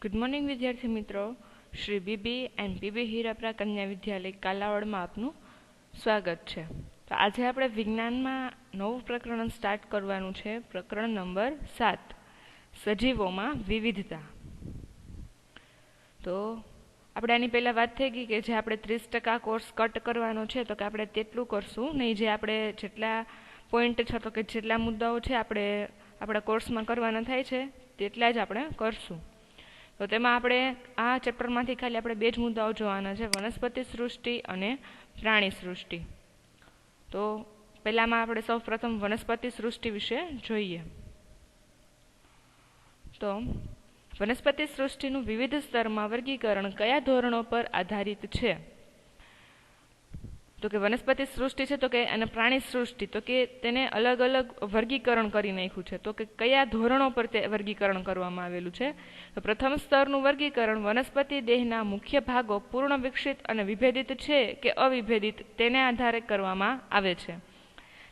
Good morning વિદ્યાર્થી મિત્રો, Shri BB and BB Hirapara કન્યા વિદ્યાલય કાલાવડમાં આપનું સ્વાગત છે. તો આજે આપણે વિજ્ઞાનમાં નવું પ્રકરણ સ્ટાર્ટ કરવાનું છે. પ્રકરણ નંબર 7, સજીવોમાં વિવિધતા. તો આપણે આની પહેલાં વાત થઈ ગઈ કે જે આપણે 30% કોર્સ કટ કરવાનો છે, તો કે આપણે તેટલું કરશું નહીં. જે આપણે જેટલા પોઈન્ટ છે, તો કે જેટલા મુદ્દાઓ છે આપણે આપણા કોર્સમાં કરવાના થાય છે તેટલા જ આપણે કરશું. તો તેમાં આપણે આ ચેપ્ટરમાંથી ખાલી આપણે 2 જ મુદ્દાઓ જોવાના છે, વનસ્પતિ સૃષ્ટિ અને પ્રાણી સૃષ્ટિ. તો પહેલામાં આપણે સૌ પ્રથમ વનસ્પતિ સૃષ્ટિ વિશે જોઈએ. તો વનસ્પતિ સૃષ્ટિનું વિવિધ સ્તરમાં વર્ગીકરણ કયા ધોરણો પર આધારિત છે? તો કે વનસ્પતિ સૃષ્ટિ છે, તો કે અને પ્રાણી સૃષ્ટિ, તો કે તેને અલગ અલગ વર્ગીકરણ કરી નાખ્યું છે. તો કે કયા ધોરણો પર તે વર્ગીકરણ કરવામાં આવેલું છે? તો પ્રથમ સ્તરનું વર્ગીકરણ વનસ્પતિ દેહના મુખ્ય ભાગો પૂર્ણ વિકસિત અને વિભેદિત છે કે અવિભેદિત તેને આધારે કરવામાં આવે છે.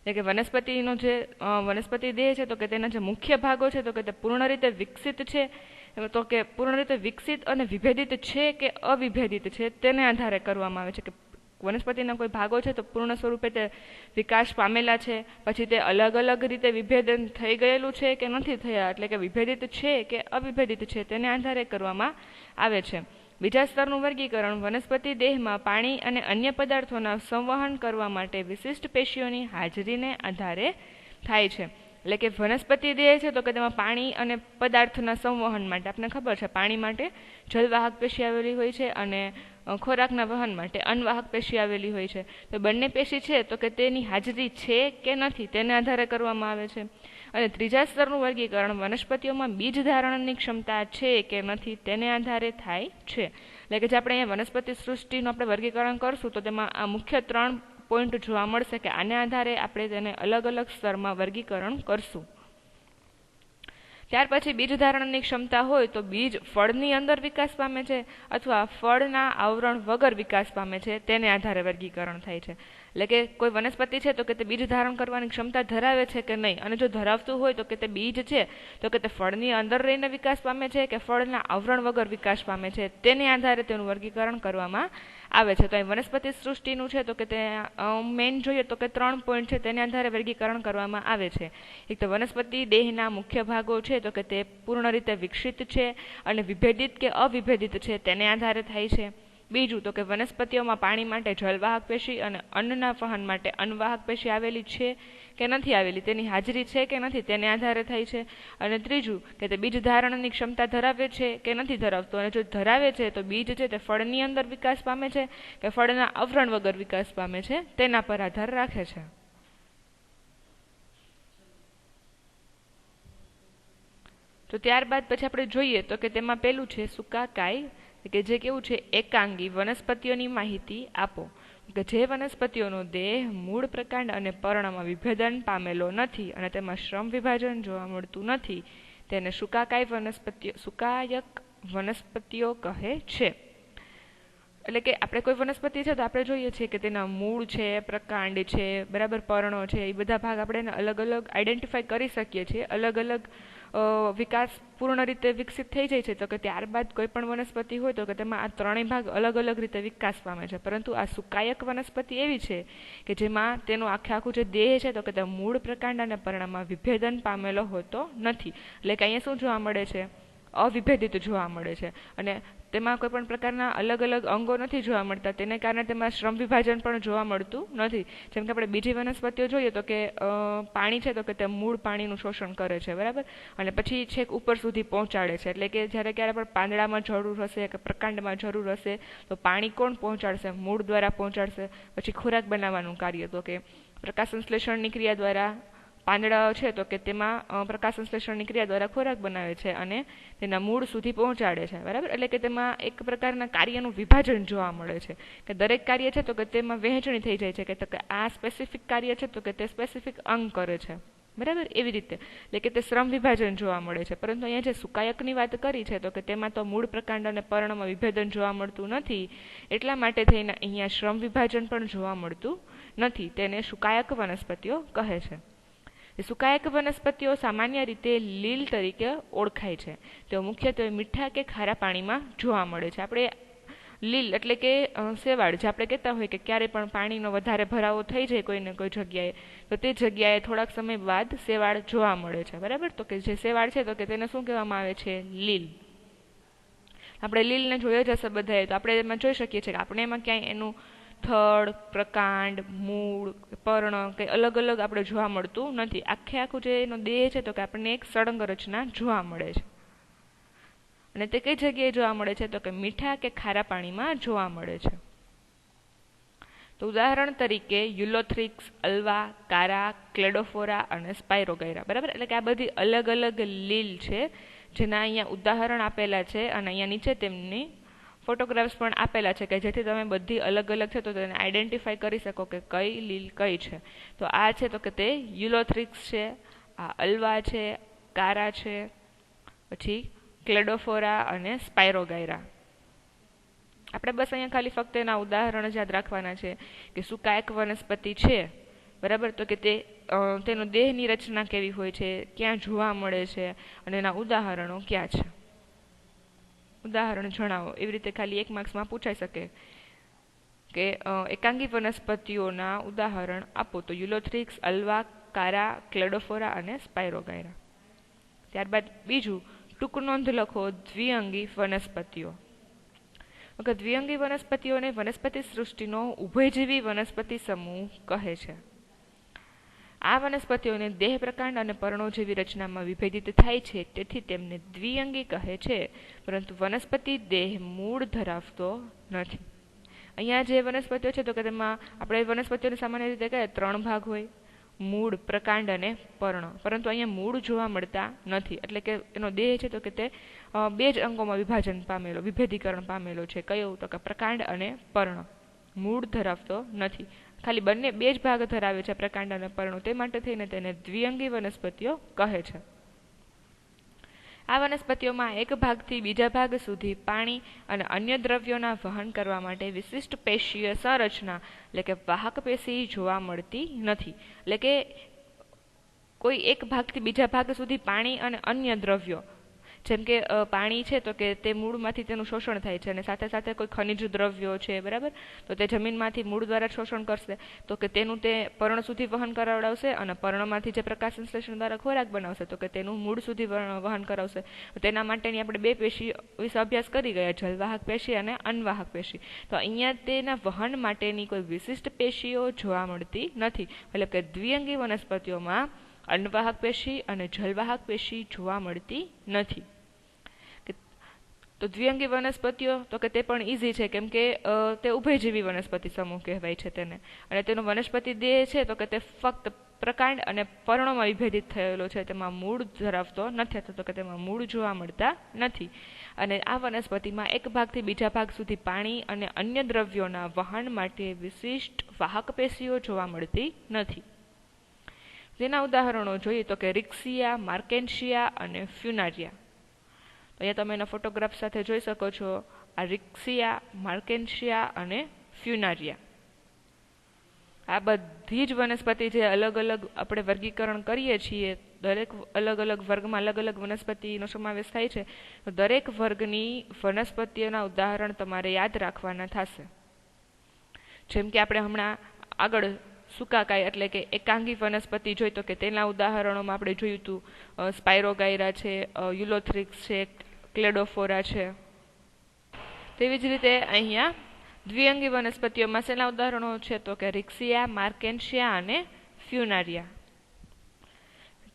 એટલે કે વનસ્પતિનો જે વનસ્પતિ દેહ છે, તો કે તેના જે મુખ્ય ભાગો છે, તો કે તે પૂર્ણ રીતે વિકસિત છે, તો કે પૂર્ણ રીતે વિકસિત અને વિભેદિત છે કે અવિભેદિત છે તેને આધારે કરવામાં આવે છે. કે વનસ્પતિના કોઈ ભાગો છે તો પૂર્ણ સ્વરૂપે તે વિકાસ પામેલા છે, પછી તે અલગ અલગ રીતે વિભેદન થઈ ગયેલું છે કે નથી થયા, એટલે કે વિભેદિત છે કે અવિભેદિત છે તેને આધારે કરવામાં આવે છે. બીજા સ્તરનું વર્ગીકરણ વનસ્પતિ દેહમાં પાણી અને અન્ય પદાર્થોના સંવહન કરવા માટે વિશિષ્ટ પેશીઓની હાજરીને આધારે થાય છે. એટલે કે વનસ્પતિ દેહ છે, તો કે તેમાં પાણી અને પદાર્થના સંવહન માટે આપણને ખબર છે પાણી માટે જલવાહક પેશી આવેલી હોય છે અને ખોરાકના વહન માટે અન્નવાહક પેશી આવેલી હોય છે. તો બંને પેશી છે તો કે તેની હાજરી છે કે નથી તેને આધારે કરવામાં આવે છે. અને ત્રીજા સ્તરનું વર્ગીકરણ વનસ્પતિઓમાં બીજ ધારણની ક્ષમતા છે કે નથી તેને આધારે થાય છે. એટલે કે જે આપણે અહીંયા વનસ્પતિ સૃષ્ટિનું આપણે વર્ગીકરણ કરશું તો તેમાં આ મુખ્ય 3 પોઈન્ટ જોવા મળશે કે આના આધારે આપણે તેને અલગ અલગ સ્તરમાં વર્ગીકરણ કરશું. ત્યાર પછી બીજ ધારણની ક્ષમતા હોય તો બીજ ફળની અંદર વિકાસ પામે છે અથવા ફળના આવરણ વગર વિકાસ પામે છે તેને આધારે વર્ગીકરણ થાય છે. એટલે કે કોઈ વનસ્પતિ છે તો કે તે બીજ ધારણ કરવાની ક્ષમતા ધરાવે છે કે નહીં, અને જો ધરાવતું હોય તો કે તે બીજ છે તો કે તે ફળની અંદર રહીને વિકાસ પામે છે કે ફળના આવરણ વગર વિકાસ પામે છે તેને આધારે તેનું વર્ગીકરણ કરવામાં આવે છે. તો અહીં વનસ્પતિ સૃષ્ટિનું છે તો કે તે મેઇન જોઈએ તો કે 3 પોઈન્ટ છે તેને આધારે વર્ગીકરણ કરવામાં આવે છે. એક તો વનસ્પતિ દેહના મુખ્ય ભાગો છે તો કે તે પૂર્ણ રીતે વિકસિત છે અને વિભેદિત કે અવિભેદિત છે તેને આધારે થાય છે. બીજું તો કે વનસ્પતિઓમાં પાણી માટે જલવાહક પેશી અને અન્નના વહન માટે અન્નવાહક પેશી આવેલી છે કે નથી આવેલી તેની હાજરી છે કે નથી તેને આધારે થાય છે. અને ત્રીજું કે તે બીજ ધારણની ક્ષમતા ધરાવે છે કે નથી ધરાવતું, અને જો ધરાવે છે તો બીજ છે તે ફળની અંદર વિકાસ પામે છે કે ફળના આવરણ વગર વિકાસ પામે છે તેના પર આધાર રાખે છે. તો ત્યારબાદ પછી આપણે જોઈએ તો કે તેમાં પેલું છે સુકાકાય, કે જે કેવું છે એકાંગી વનસ્પતિઓની માહિતી આપો. કે જે વનસ્પતિઓનો દેહ મૂળ પ્રકાંડ અને પર્ણમાં વિભેદન પામેલો નથી અને તેમાં શ્રમ વિભાજન જોવા મળતું નથી તેને સુકાકાય વનસ્પતિઓ સુકાયક વનસ્પતિઓ કહે છે. એટલે કે આપણે કોઈ વનસ્પતિ છે તો આપણે જોઈએ છીએ કે તેના મૂળ છે, પ્રકાંડ છે, બરાબર પર્ણો છે, એ બધા ભાગ આપણે અલગ અલગ આઈડેન્ટિફાઈ કરી શકીએ છીએ. અલગ અલગ વિકાસ પૂર્ણ રીતે વિકસિત થઈ જાય છે તો કે ત્યારબાદ કોઈ પણ વનસ્પતિ હોય તો કે તેમાં આ 3 ભાગ અલગ અલગ રીતે વિકાસ પામે છે. પરંતુ આ સુકાયક વનસ્પતિ એવી છે કે જેમાં તેનું આખું જે દેહ છે તો કે તે મૂળ પ્રકાંડ અને પર્ણમાં વિભેદન પામેલો હોતો નથી. એટલે કે અહીંયા શું જોવા મળે છે? અવિભેદિત જોવા મળે છે અને તેમાં કોઈ પણ પ્રકારના અલગ અલગ અંગો નથી જોવા મળતા, તેને કારણે તેમાં શ્રમ વિભાજન પણ જોવા મળતું નથી. જેમ કે આપણે બીજી વનસ્પતિઓ જોઈએ તો કે પાણી છે તો કે તે મૂળ પાણીનું શોષણ કરે છે, બરાબર, અને પછી છેક ઉપર સુધી પહોંચાડે છે. એટલે કે જ્યારે ક્યારે પણ પાંદડામાં જરૂર હશે કે પ્રકાંડમાં જરૂર હશે તો પાણી કોણ પહોંચાડશે? મૂળ દ્વારા પહોંચાડશે. પછી ખોરાક બનાવવાનું કાર્ય તો કે પ્રકાશ સંશ્લેષણની ક્રિયા દ્વારા પાંદડા છે તો કે તેમાં પ્રકાશ સંશ્લેષણની ક્રિયા દ્વારા ખોરાક બનાવે છે અને તેના મૂળ સુધી પહોંચાડે છે, બરાબર. એટલે કે તેમાં એક પ્રકારના કાર્યનું વિભાજન જોવા મળે છે કે દરેક કાર્ય છે તો કે તેમાં વહેંચણી થઈ જાય છે કે આ સ્પેસિફિક કાર્ય છે તો કે તે સ્પેસિફિક અંગ કરે છે, બરાબર. એવી રીતે એટલે કે તે શ્રમ વિભાજન જોવા મળે છે. પરંતુ અહીંયા જે સુકાયકની વાત કરી છે તો કે તેમાં તો મૂળ પ્રકાંડ અને પર્ણમાં વિભેદન જોવા મળતું નથી, એટલા માટે થઈને અહીંયા શ્રમ વિભાજન પણ જોવા મળતું નથી. તેને સુકાયક વનસ્પતિઓ કહે છે. સુકાયક વનસ્પતિઓ સામાન્ય રીતે લીલ તરીકે ઓળખાય છે. તેઓ મુખ્યત્વે મીઠા કે ખારા પાણીમાં જોવા મળે છે. આપણે લીલ એટલે કે શેવાળ, જે આપણે કહેતા હોય કે ક્યારે પણ પાણીનો વધારે ભરાવો થઈ જાય કોઈને કોઈ જગ્યાએ, તો તે જગ્યાએ થોડાક સમય બાદ શેવાળ જોવા મળે છે. બરાબર, તો કે જે શેવાળ છે તો કે તેને શું કહેવામાં આવે છે? લીલ. આપણે લીલને જોઈ જ હશે બધાએ, તો આપણે એમાં જોઈ શકીએ છીએ કે આપણે એમાં ક્યાંય એનું થડ, પ્રકાંડ, મૂળ, પર્ણ કંઈ અલગ અલગ આપણે જોવા મળતું નથી. આખું જે એનો દેહ છે તો કે આપણને એક સળંગ રચના જોવા મળે છે. અને તે કઈ જગ્યાએ જોવા મળે છે? તો કે મીઠા કે ખારા પાણીમાં જોવા મળે છે. તો ઉદાહરણ તરીકે યુલોથ્રિક્સ, અલ્વા, કારા, ક્લેડોફોરા અને સ્પાયરોગાયરા. બરાબર, એટલે કે આ બધી અલગ અલગ લીલ છે, જેના અહીંયા ઉદાહરણ આપેલા છે અને અહીંયા નીચે તેમની ફોટોગ્રાફ્સ પણ આપેલા છે કે જેથી તમે બધી અલગ અલગ છે તો તેને આઈડેન્ટિફાઈ કરી શકો કે કઈ લીલ કઈ છે. તો આ છે તો કે તે યુલોથ્રિક્સ છે, આ અલ્વા છે, કારા છે, પછી ક્લેડોફોરા અને સ્પાયરોગાયરા. આપણે બસ અહીંયા ખાલી ફક્ત એના ઉદાહરણ જ યાદ રાખવાના છે કે સુકાયક વનસ્પતિ છે. બરાબર, તો કે તેનો દેહની રચના કેવી હોય છે, ક્યાં જોવા મળે છે અને એના ઉદાહરણો ક્યાં છે. ઉદાહરણ જણાવો, એવી રીતે ખાલી 1 માર્ક્સમાં પૂછાઈ શકે કે એકાંગી વનસ્પતિઓના ઉદાહરણ આપો. તો યુલોથ્રિક્સ, અલ્વા, કારા, ક્લેડોફોરા અને સ્પાયરોગાયરા. ત્યારબાદ બીજું, ટૂંક નોંધ લખો દ્વિઅંગી વનસ્પતિઓ. દ્વિઅંગી વનસ્પતિઓને વનસ્પતિ સૃષ્ટિનો ઉભયજીવી વનસ્પતિ સમૂહ કહે છે. આ વનસ્પતિઓને દેહ, પ્રકાંડ અને પર્ણો જેવી રચનામાં વિભેદિત થાય છે, તેથી તેમને દ્વિઅંગી કહે છે, પરંતુ વનસ્પતિ દેહ મૂળ ધરાવતો નથી. અહીંયા જે વનસ્પતિઓ છે તો કે તેમાં આપણે વનસ્પતિઓને સામાન્ય રીતે કહે 3 ભાગ હોય: મૂળ, પ્રકાંડ અને પર્ણ. પરંતુ અહીંયા મૂળ જોવા મળતા નથી, એટલે કે એનો દેહ છે તો કે તે 2 જ અંગોમાં વિભેદીકરણ પામેલો છે. કયો? તો કે પ્રકાંડ અને પર્ણ. મૂળ ધરાવતો નથી, ખાલી બંને 2 જ ભાગ ધરાવે છે, પ્રકાંડ અને પર્ણો. તે માટે થઈને તેને દ્વિઅંગી વનસ્પતિઓ કહે છે. આ વનસ્પતિઓમાં એક ભાગથી બીજા ભાગ સુધી પાણી અને અન્ય દ્રવ્યોના વહન કરવા માટે વિશિષ્ટ પેશીય સંરચના એટલે કે વાહક પેશી જોવા મળતી નથી. એટલે કે કોઈ એક ભાગથી બીજા ભાગ સુધી પાણી અને અન્ય દ્રવ્યો, જેમ કે પાણી છે તો કે તે મૂળમાંથી તેનું શોષણ થાય છે અને સાથે સાથે કોઈ ખનિજ દ્રવ્યો છે. બરાબર, તો તે જમીનમાંથી મૂળ દ્વારા શોષણ કરશે તો કે તેનું તે પર્ણ સુધી વહન કરાવડાવશે અને પર્ણમાંથી જે પ્રકાશ સંશ્લેષણ દ્વારા ખોરાક બનાવશે તો કે તેનું મૂળ સુધી વહન કરાવશે. તેના માટેની આપણે 2 પેશી વિશે અભ્યાસ કરી ગયા, જલવાહક પેશી અને અન્વાહક પેશી. તો અહીંયા તેના વહન માટેની કોઈ વિશિષ્ટ પેશીઓ જોવા મળતી નથી. એટલે કે દ્વિઅંગી વનસ્પતિઓમાં અન્વાહક પેશી અને જલવાહક પેશી જોવા મળતી નથી. તો દ્વિઅંગી વનસ્પતિઓ તો કે તે પણ ઈઝી છે, કેમ કે તે ઉભયજીવી વનસ્પતિ સમૂહ કહેવાય છે તેને. અને તેનો વનસ્પતિ દેહ છે તો કે તે ફક્ત પ્રકાંડ અને પર્ણોમાં વિભેદિત થયેલો છે, તેમાં મૂળ ધરાવતો નથી, તો કે તેમાં મૂળ જોવા મળતા નથી. અને આ વનસ્પતિમાં એક ભાગથી બીજા ભાગ સુધી પાણી અને અન્ય દ્રવ્યોના વહન માટે વિશિષ્ટ વાહક પેશીઓ જોવા મળતી નથી. તેના ઉદાહરણો જોઈએ તો કે રિક્સિયા, માર્કેન્શિયા અને ફ્યુનારિયા. અહીંયા તમે એના ફોટોગ્રાફ સાથે જોઈ શકો છો આ રિક્સિયા, માર્કેન્શિયા અને ફ્યુનારિયા. આ બધી જ વનસ્પતિ જે અલગ અલગ આપણે વર્ગીકરણ કરીએ છીએ, દરેક અલગ અલગ વર્ગમાં અલગ અલગ વનસ્પતિનો સમાવેશ થાય છે. તો દરેક વર્ગની વનસ્પતિઓના ઉદાહરણ તમારે યાદ રાખવાના થશે. જેમ કે આપણે હમણાં આગળ સુકાકાય એટલે કે એકાંગી વનસ્પતિ જોઈ તો કે તેના ઉદાહરણોમાં આપણે જોયું હતું સ્પાયરોગાયરા છે, યુલોથ્રિક્સ છે, ક્લેડોફોરા છે. તેવી જ રીતે અહીંયા દ્વિઅંગી વનસ્પતિઓમાં શેના ઉદાહરણો છે તો કે રિક્સિયા, માર્કેન્શિયા અને ફ્યુનારિયા.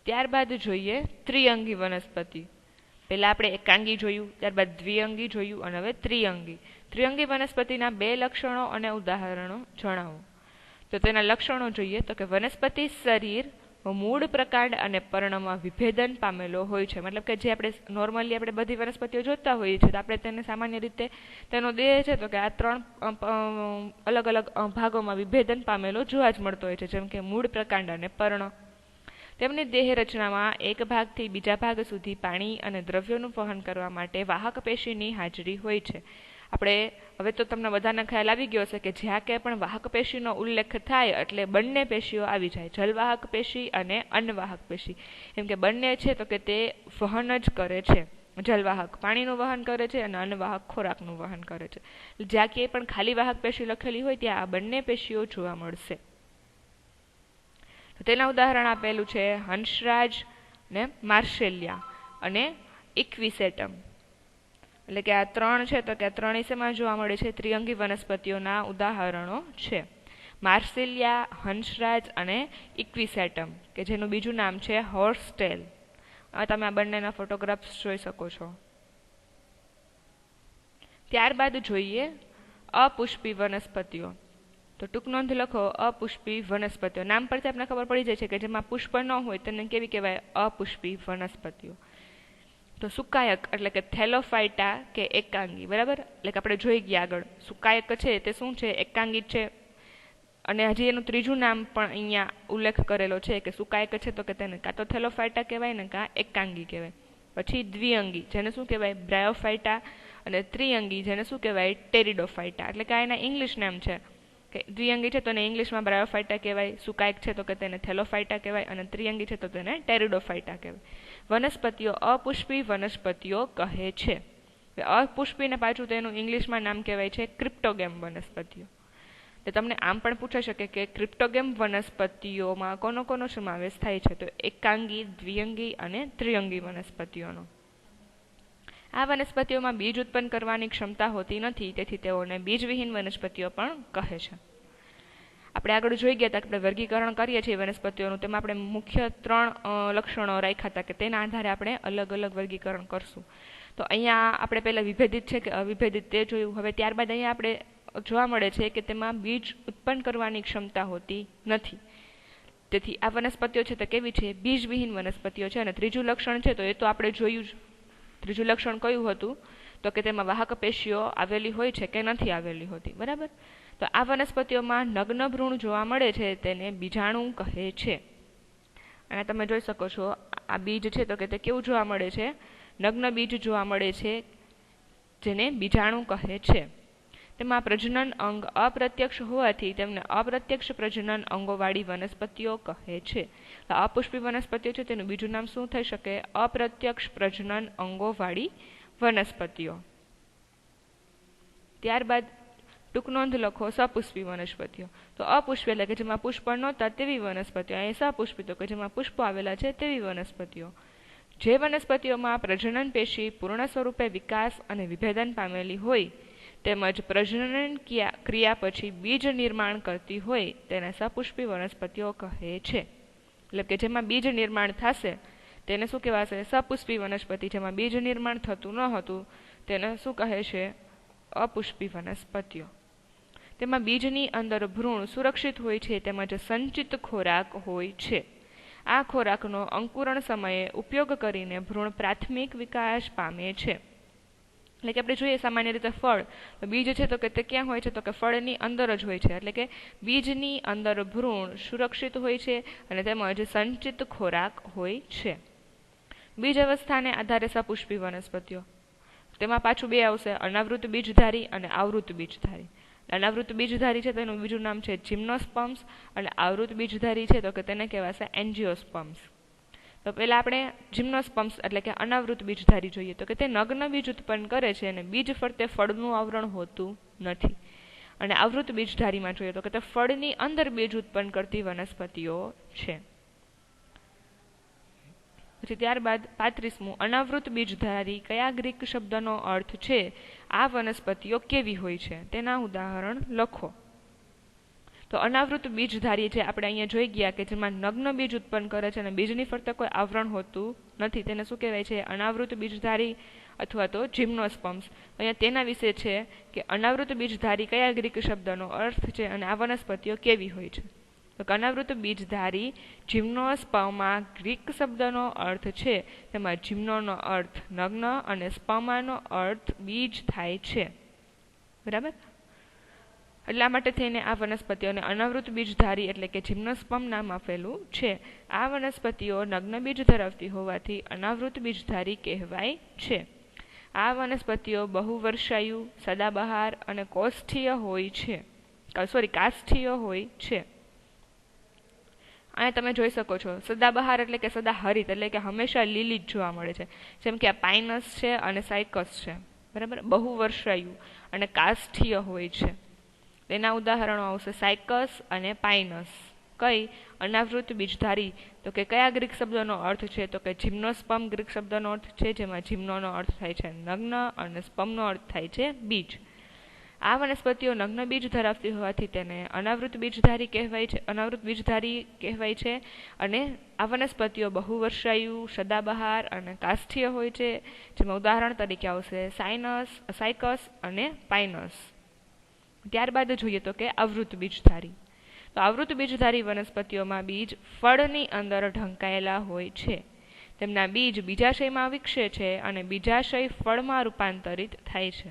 ત્યારબાદ જોઈએ ત્રિઅંગી વનસ્પતિ. પહેલા આપણે એકાંગી જોયું, ત્યારબાદ દ્વિઅંગી જોયું અને હવે ત્રિઅંગી. ત્રિઅંગી વનસ્પતિના 2 લક્ષણો અને ઉદાહરણો જણાવો. તો તેના લક્ષણો જોઈએ તો કે વનસ્પતિ શરીર મૂળ, પ્રકાંડ અને પર્ણમાં વિભેદન પામેલો હોય છે. મતલબ કે જે આપણે નોર્મલી આપણે બધી વનસ્પતિઓ જોતા હોઈએ છીએ તો આપણે તેને સામાન્ય રીતે તેનો દેહ છે તો કે આ 3 અલગ અલગ ભાગોમાં વિભેદન પામેલો જોવા જ મળતો હોય છે, જેમ કે મૂળ, પ્રકાંડ અને પર્ણ. તેમની દેહ રચનામાં એક ભાગથી બીજા ભાગ સુધી પાણી અને દ્રવ્યોનું વહન કરવા માટે વાહક પેશીની હાજરી હોય છે. આપણે હવે તો તમને બધાને ખ્યાલ આવી ગયો હશે કે જ્યાં ક્યાંય પણ વાહક પેશીનો ઉલ્લેખ થાય એટલે બંને પેશીઓ આવી જાય, જલવાહક પેશી અને અન્નવાહક પેશી. એમ કે બંને છે તો કે તે વહન જ કરે છે. જલવાહક પાણીનું વહન કરે છે અને અન્નવાહક ખોરાકનું વહન કરે છે. જ્યાં ક્યાંય પણ ખાલી વાહક પેશી લખેલી હોય ત્યાં આ બંને પેશીઓ જોવા મળશે. તેના ઉદાહરણ આપેલું છે હંસરાજ ને માર્શેલિયા અને ઇક્વિસેટમ. એટલે કે આ ત્રણ છે તો કે આ ત્રણેય શેમાં જોવા મળે છે? ત્રિઅંગી વનસ્પતિઓના ઉદાહરણો છે. માર્શેલિયા, હંસરાજ અને ઇક્વિસેટમ, કે જેનું બીજું નામ છે હોર્સટેલ. તમે આ બંનેના ફોટોગ્રાફ્સ જોઈ શકો છો. ત્યારબાદ જોઈએ અપુષ્પી વનસ્પતિઓ. તો ટૂંક નોંધ લખો અપુષ્પી વનસ્પતિઓ. નામ પરથી આપણે ખબર પડી જાય છે કે જેમાં પુષ્પ ન હોય તેને કેવી કહેવાય? અપુષ્પી વનસ્પતિઓ. તો સુકાયક એટલે કે થેલોફાઇટા કે એકાંગી, બરાબર. એટલે કે આપણે જોઈ ગયા આગળ સુકાયક છે તે શું છે? એકાંગી છે. અને હજી એનું ત્રીજું નામ પણ અહીંયા ઉલ્લેખ કરેલો છે કે સુકાયક છે તો કે તેને કાં તો થેલોફાઇટા કહેવાય ને કાં એકાંગી કહેવાય. પછી દ્વિઅંગી જેને શું કહેવાય? બ્રાયોફાઇટા. અને ત્રિઅંગી જેને શું કહેવાય? ટેરિડોફાઇટા. એટલે કે આ એના ઇંગ્લિશ નામ છે કે દ્વિઅંગી છે તો એને ઇંગ્લિશમાં બ્રાયોફાઇટા કહેવાય, સુકાયક છે તો કે તેને થેલોફાઇટા કહેવાય, અને ત્રિઅંગી છે તો તેને ટેરિડોફાઇટા કહેવાય. વનસ્પતિઓ અપુષ્પી વનસ્પતિઓ કહે છે. અપુષ્પીને પાછું તેનું ઇંગ્લિશમાં નામ કહેવાય છે ક્રિપ્ટોગેમ વનસ્પતિઓ. તો તમને આમ પણ પૂછાઈ શકે કે ક્રિપ્ટોગેમ વનસ્પતિઓમાં કોનો કોનો સમાવેશ થાય છે? તો એકાંગી, દ્વિઅંગી અને ત્રિઅંગી વનસ્પતિઓનો. આ વનસ્પતિઓમાં બીજ ઉત્પન્ન કરવાની ક્ષમતા હોતી નથી, તેથી તેઓને બીજવિહીન વનસ્પતિઓ પણ કહે છે. આપણે આગળ જોઈ ગયા હતા કે આપણે વર્ગીકરણ કરીએ છીએ વનસ્પતિઓનું, તેમાં આપણે મુખ્ય 3 લક્ષણો રાખ્યા હતા કે તેના આધારે આપણે અલગ અલગ વર્ગીકરણ કરશું. તો અહીંયા આપણે પહેલા વિભેદિત છે કે અવિભેદિત તે જોયું. હવે ત્યારબાદ અહીંયા આપણે જોવા મળે છે કે તેમાં બીજ ઉત્પન્ન કરવાની ક્ષમતા હોતી નથી. તેથી આ વનસ્પતિઓ છે તે કેવી છે? બીજવિહીન વનસ્પતિઓ છે. અને ત્રીજું લક્ષણ છે તો એ તો આપણે જોયું જ. ત્રીજું લક્ષણ કયું હતું? તો કે તેમાં વાહક પેશીઓ આવેલી હોય છે કે નથી આવેલી હોતી, બરાબર. તો આ વનસ્પતિઓમાં નગ્ન ભ્રૂણ જોવા મળે છે તેને બીજાણુ કહે છે. અને તમે જોઈ શકો છો આ બીજ છે તો કે તે કેવું જોવા મળે છે? નગ્ન બીજ જોવા મળે છે જેને બીજાણુ કહે છે. તેમાં પ્રજનન અંગ અપ્રત્યક્ષ હોવાથી તેમને અપ્રત્યક્ષ પ્રજનન અંગોવાળી વનસ્પતિઓ કહે છે. અપુષ્પી વનસ્પતિઓ છે તેનું બીજું નામ શું થઈ શકે? અપ્રત્યક્ષ પ્રજનન અંગોવાળી વનસ્પતિઓ. ત્યારબાદ ટૂંક નોંધ લખો સપુષ્પી વનસ્પતિઓ. તો અપુષ્પી એટલે કે જેમાં પુષ્પ નહોતા તેવી વનસ્પતિઓ. અહીં સપુષ્પી તો કે જેમાં પુષ્પો આવેલા છે તેવી વનસ્પતિઓ. જે વનસ્પતિઓમાં પ્રજનન પેશી પૂર્ણ સ્વરૂપે વિકાસ અને વિભેદન પામેલી હોય તેમજ પ્રજનન ક્રિયા પછી બીજ નિર્માણ કરતી હોય તેને સપુષ્પી વનસ્પતિઓ કહે છે. એટલે કે જેમાં બીજ નિર્માણ થશે તેને શું કહેવાશે? સપુષ્પી વનસ્પતિ. જેમાં બીજ નિર્માણ થતું ન હતું તેને શું કહે છે? અપુષ્પી વનસ્પતિઓ. તેમાં બીજની અંદર ભ્રૂણ સુરક્ષિત હોય છે તેમજ સંચિત ખોરાક હોય છે. આ ખોરાકનો અંકુરણ સમયે ઉપયોગ કરીને ભ્રૂણ પ્રાથમિક વિકાસ પામે છે. એટલે કે આપણે જોઈએ સામાન્ય રીતે ફળ, બીજ છે તો કે તે ક્યાં હોય છે? તો કે ફળની અંદર જ હોય છે. એટલે કે બીજની અંદર ભ્રૂણ સુરક્ષિત હોય છે અને તેમજ સંચિત ખોરાક હોય છે. બીજ અવસ્થાને આધારે સપુષ્પી વનસ્પતિઓ. તેમાં પાછું 2 આવશે, અનાવૃત બીજધારી અને આવૃત બીજધારી. અનાવૃત બીજધારી છે તેનું બીજું નામ છે જિમ્નોસ્પર્મ્સ, અને આવૃત બીજધારી છે તો કે તેને કહેવાશે એન્જિયોસ્પર્મ્સ. તો પહેલા આપણે જિમ્નોસ્પર્મ્સ એટલે કે અનાવૃત બીજધારી જોઈએ. તો કે તે નગ્ન બીજ ઉત્પન્ન કરે છે અને બીજ ફરતે ફળનું આવરણ હોતું નથી. અને આવૃત બીજધારીમાં જોઈએ તો કે તે ફળની અંદર બીજ ઉત્પન્ન કરતી વનસ્પતિઓ છે. પછી ત્યારબાદ 35મું, અનાવૃત બીજધારી કયા ગ્રીક શબ્દનો અર્થ છે? આ વનસ્પતિઓ કેવી હોય છે? તેના ઉદાહરણ લખો. તો અનાવૃત બીજધારી છે આપણે અહીંયા જોઈ ગયા કે જેમાં નગ્ન બીજ ઉત્પન્ન કરે છે અને બીજની ફરતે કોઈ આવરણ હોતું નથી તેને શું કહેવાય છે? અનાવૃત બીજધારી અથવા તો જિમ્નોસ્પર્મ્સ. અહીંયા તેના વિશે છે કે અનાવૃત બીજધારી કયા ગ્રીક શબ્દનો અર્થ છે અને આ વનસ્પતિઓ કેવી હોય છે. તો અનાવૃત બીજધારી જિમ્નોસ્પર્મા ગ્રીક શબ્દનો અર્થ છે. તેમાં જિમ્નોનો અર્થ નગ્ન અને સ્પર્માનો અર્થ બીજ થાય છે, બરાબર. એટલા માટે થઈને આ વનસ્પતિઓને અનાવૃત બીજધારી એટલે કે જિમ્નોસ્પર્મ નામ આપેલું છે. આ વનસ્પતિઓ નગ્ન બીજ ધરાવતી હોવાથી અનાવૃત બીજધારી કહેવાય છે. આ વનસ્પતિઓ બહુવર્ષાયુ, સદાબહાર અને કાષ્ઠીય હોય છે. કાષ્ઠીય હોય છે. અહીંયા તમે જોઈ શકો છો સદાબહાર એટલે કે સદાહરિત એટલે કે હંમેશા લીલી જ જોવા મળે છે, જેમ કે આ પાઇનસ છે અને સાયકસ છે. બરાબર. બહુવર્ષાયુ અને કાષ્ઠીય હોય છે. તેના ઉદાહરણો આવશે સાયકસ અને પાઇનસ. કઈ અનાવૃત બીજધારી, તો કે કયા ગ્રીક શબ્દનો અર્થ છે, તો કે જિમ્નોસ્પર્મ ગ્રીક શબ્દનો અર્થ છે, જેમાં જિમ્નોનો અર્થ થાય છે નગ્ન અને સ્પર્મનો અર્થ થાય છે બીજ. આ વનસ્પતિઓ નગ્ન બીજ ધરાવતી હોવાથી તેને અનાવૃત બીજધારી કહેવાય છે. અનાવૃત બીજધારી કહેવાય છે. અને આ વનસ્પતિઓ બહુવર્ષાયુ, સદાબહાર અને કાષ્ઠીય હોય છે, જેમાં ઉદાહરણ તરીકે આવશે સાયકસ અને પાઇનસ. ત્યારબાદ જોઈએ તો કે આવૃત બીજધારી. તો આવૃત બીજધારી વનસ્પતિઓમાં બીજ ફળની અંદર ઢંકાયેલા હોય છે. તેમના બીજ બીજાશયમાં વિકસે છે અને બીજાશય ફળમાં રૂપાંતરિત થાય છે.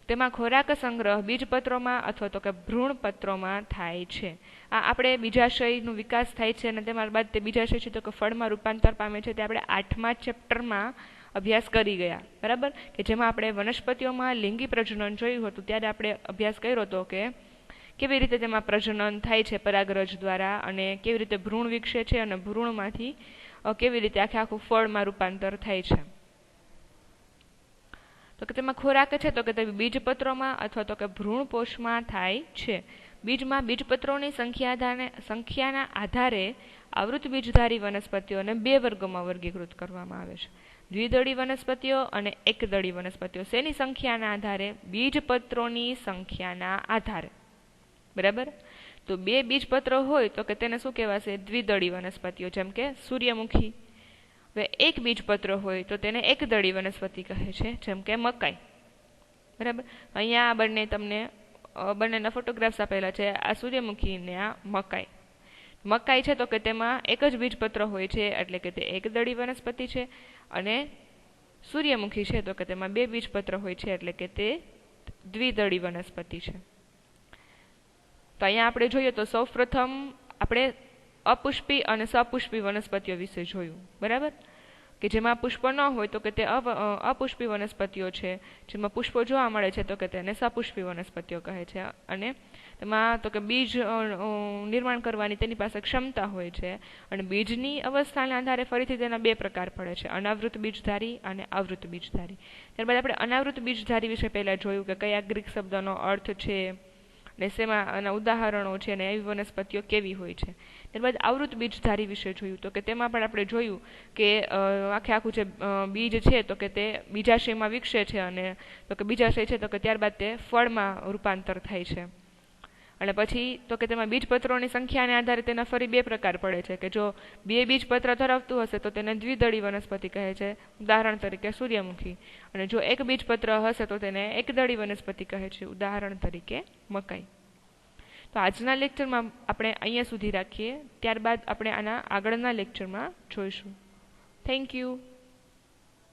તેમાં ખોરાક સંગ્રહ બીજપત્રોમાં અથવા તો કે ભ્રૂણપત્રોમાં થાય છે. આ આપણે બીજાશયનો વિકાસ થાય છે અને ત્યારબાદ તે બીજાશય છે તો કે ફળમાં રૂપાંતર પામે છે. તે આપણે 8મા ચેપ્ટરમાં અભ્યાસ કરી ગયા. બરાબર, કે જેમાં આપણે વનસ્પતિઓમાં લિંગી પ્રજનન જોયું હતું. ત્યારે આપણે અભ્યાસ કર્યો હતો કે કેવી રીતે તેમાં પ્રજનન થાય છે પરાગરજ દ્વારા, અને કેવી રીતે ભ્રૂણ વિકસે છે અને ભ્રૂણમાંથી કેવી રીતે આખું ફળમાં રૂપાંતર થાય છે. તો કે તેમાં ખોરાક છે તો કે તે બીજપત્રોમાં અથવા તો કે ભ્રૂણપોષમાં થાય છે. બીજમાં બીજપત્રોની સંખ્યાના આધારે આવૃત બીજધારી વનસ્પતિઓને 2 વર્ગોમાં વર્ગીકૃત કરવામાં આવે છે. દ્વિદળી વનસ્પતિઓ અને એકદળી વનસ્પતિઓ. શેની સંખ્યાના આધારે? બીજપત્રોની સંખ્યાના આધારે. બરાબર. તો 2 બીજપત્રો હોય તો કે તેને શું કહેવાશે? દ્વિદળી વનસ્પતિઓ, જેમ કે સૂર્યમુખી. હવે 1 બીજપત્ર હોય તો તેને એકદળી વનસ્પતિ કહે છે, જેમ કે મકાઈ. બરાબર. અહીંયા આ બંને તમને બંનેના ફોટોગ્રાફ્સ આપેલા છે, આ સૂર્યમુખી ને આ મકાઈ. મકાઈ છે તો કે તેમાં એક જ બીજપત્ર હોય છે, એટલે કે તે એકદળી વનસ્પતિ છે. અને સૂર્યમુખી છે તો કે તેમાં 2 બીજપત્ર હોય છે, એટલે કે તે દ્વિદળી વનસ્પતિ છે. તો અહીંયા આપણે જોઈએ તો સૌપ્રથમ આપણે અપુષ્પી અને સપુષ્પી વનસ્પતિઓ વિશે જોયું. બરાબર, કે જેમાં પુષ્પ ન હોય તો કે તે અપુષ્પી વનસ્પતિઓ છે. જેમાં પુષ્પો જોવા મળે છે તો કે તેને સપુષ્પી વનસ્પતિઓ કહે છે. અને તેમાં તો કે બીજ નિર્માણ કરવાની તેની પાસે ક્ષમતા હોય છે. અને બીજની અવસ્થાના આધારે ફરીથી તેના 2 પ્રકાર પડે છે, અનાવૃત બીજધારી અને આવૃત બીજધારી. ત્યારબાદ આપણે અનાવૃત બીજધારી વિશે પહેલા જોયું કે કયા ગ્રીક શબ્દનો અર્થ છે ને શેમાં આના ઉદાહરણો છે ને એવી વનસ્પતિઓ કેવી હોય છે. ત્યારબાદ આવૃત બીજધારી વિશે જોયું તો કે તેમાં પણ આપણે જોયું કે આખું જે બીજ છે તો કે તે બીજાશયમાં વિકસે છે, અને તો કે બીજાશય છે તો કે ત્યારબાદ તે ફળમાં રૂપાંતર થાય છે. અને પછી તો કે તેમાં બીજપત્રોની સંખ્યાને આધારે તેના ફરી 2 પ્રકાર પડે છે, કે જો 2 બીજપત્ર ધરાવતું હશે તો તેને દ્વિદળી વનસ્પતિ કહે છે, ઉદાહરણ તરીકે સૂર્યમુખી. અને જો 1 બીજપત્ર હશે તો તેને એકદળી વનસ્પતિ કહે છે, ઉદાહરણ તરીકે મકાઈ. તો આજના લેક્ચરમાં આપણે અહીંયા સુધી રાખીએ. ત્યારબાદ આપણે આના આગળના લેક્ચરમાં જોઈશું. Thank you.